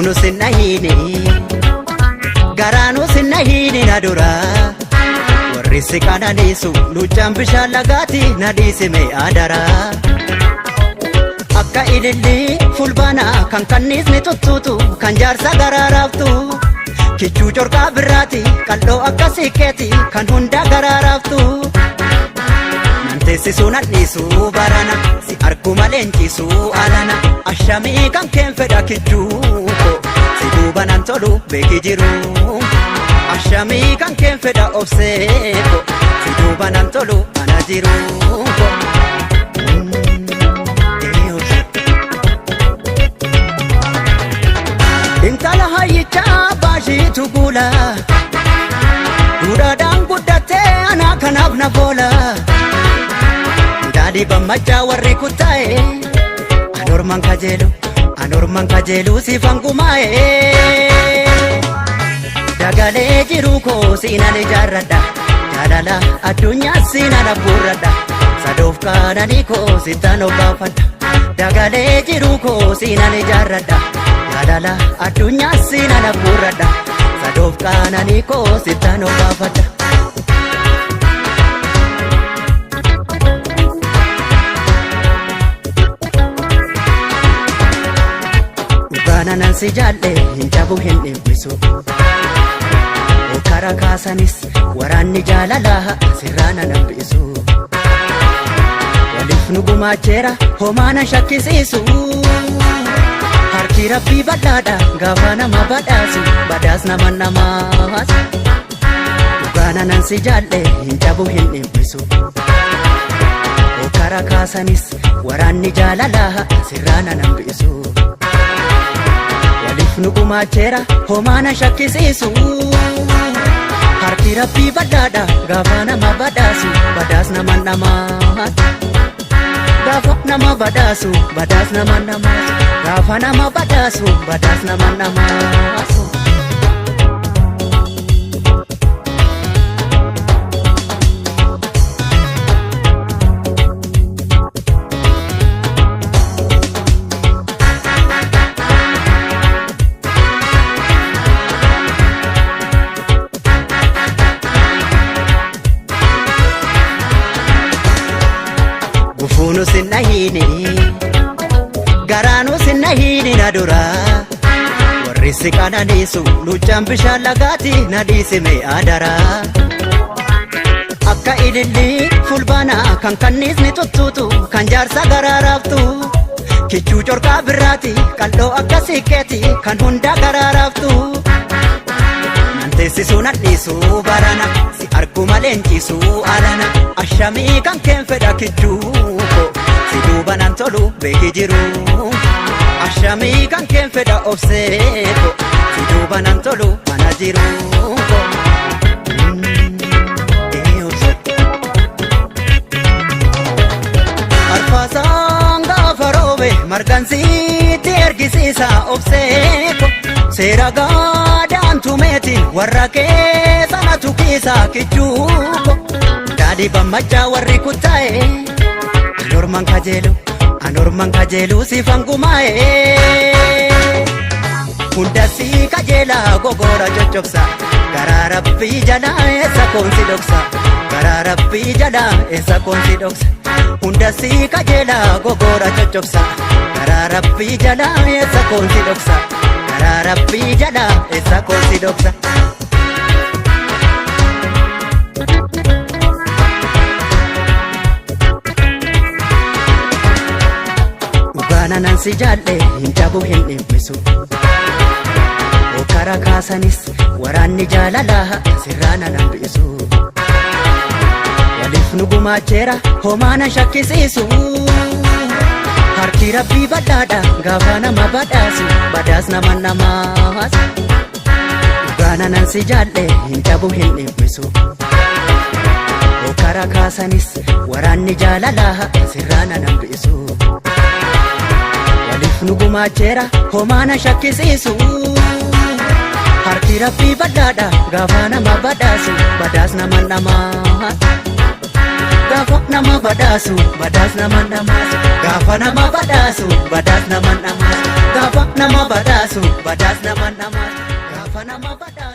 Gufuunu sinna hiini garaanu sinna hiini na dura warri si qananiisu luuccaan bishaan lagaati na dhiisime adara akka ililli fulbaana kan kanniisni tuttuutu kan jaarsa garaaraaftu kichuu corqaa birraati qal'oo akka siqqeeti kan hunda garaaraaftu nanteessisuu nadhiisu barana si argu maleenchisu alana ashamii kan keen fedha kichuu si duuba nan tolu beeki jiru ashamii kan keen fedha obseeko si duuba nan tolu ana jiru intala hayyichaa baashiitu guula duudhaadhaan guddattee anaa kanaaf na boola midhaadhii bammachaa warri kuttaa'e anorman kajeelu siifan gumaa'e dagalee jiru koo siinan ijaarradha jaalala addunyaa siinan abbuurradha sadoof kaananii koo sittan obbaafadha dagalee jiru koo siinan ijaarradha jaalala addunyaa siinan abbuurradha sadoof kaananii koo sittan obbaafadha Dhugaananan si jaalle hin cabu hin dhibbisu okara kaasanis waraanni jaalalaa sirraana nambisu waliif nu gumaacheera homaana shakkisiisu harki rabbii badhaadha gaafa nama badhaasu badhaas naman namaas dhugaananan si jaalle hin cabu hin dhibbisu okara kaasanis waraanni jaalalaa sirraana nambisu waliif nu gumaacheera homaana shakkisiisu harki rabbii badhaadha gaafa nama badhaasu badhaas naman namaas gaafa nama badhaasu badhaas naman namaas gaafa nama badhaasu badhaas naman namaas Gufuunu sinna hiini garaanu sinna hiini na dura warri si qananiisu luuccaan bishaan lagaati na dhiisime adara akka ililli fulbaana kan kanniisni tuttuutu kan jaarsa garaaraaftu kichuu corqaa birraati qal'oo akka siqqeeti kan hunda garaaraaftu nanteessisuu nadhiisu barana si argu maleenchisu alana ashamii kan keen fedha kichuu si duuba nan tolu beeki jiru ashamii kan keen fedha obseeko si duuba nan tolu ana jiru arfaasaan gaafa roobe margansiitti ergisiisa obseeko seera gaadhaan tumeetiin warra keessana tukiisa kichuuko daadhii bammachaa warri kuttaa'e anorman kajeelu siifan gumaa'e hunda sii kajeela gogora coccobsa garaa rabbii jalaa eessa koonsi dhoksa garaa rabbii jalaa eessa koonsi dhoksa hunda sii kajeela gogora coccobsa garaa rabbii jalaa eessa koonsi dhoksa garaa rabbii jalaa eessa koonsi dhoksa dhugaananan si jaalle hin cabu hin dhibbisu okara kaasanis waraanni jaalalaa sirraana nambisu waliif nu gumaacheera homaana shakkisiisu harki rabbii badhaadha gaafa nama badhaasu badhaas naman namaas dhugaananan si jaalle hin cabu hin dhibbisu okara kaasanis waraanni jaalalaa sirraana nambisu waliif nu gumaacheera homaana shakkisiisu harki rabbii badhaadha gaafa nama badhaasu badhaas naman namaas gaafa nama badhaasu badhaas naman namaas gaafa nama badhaasu badhaas naman namaas gaafa nama badhaasu badhaasu badaas nama nama gaafa nama badhaasu.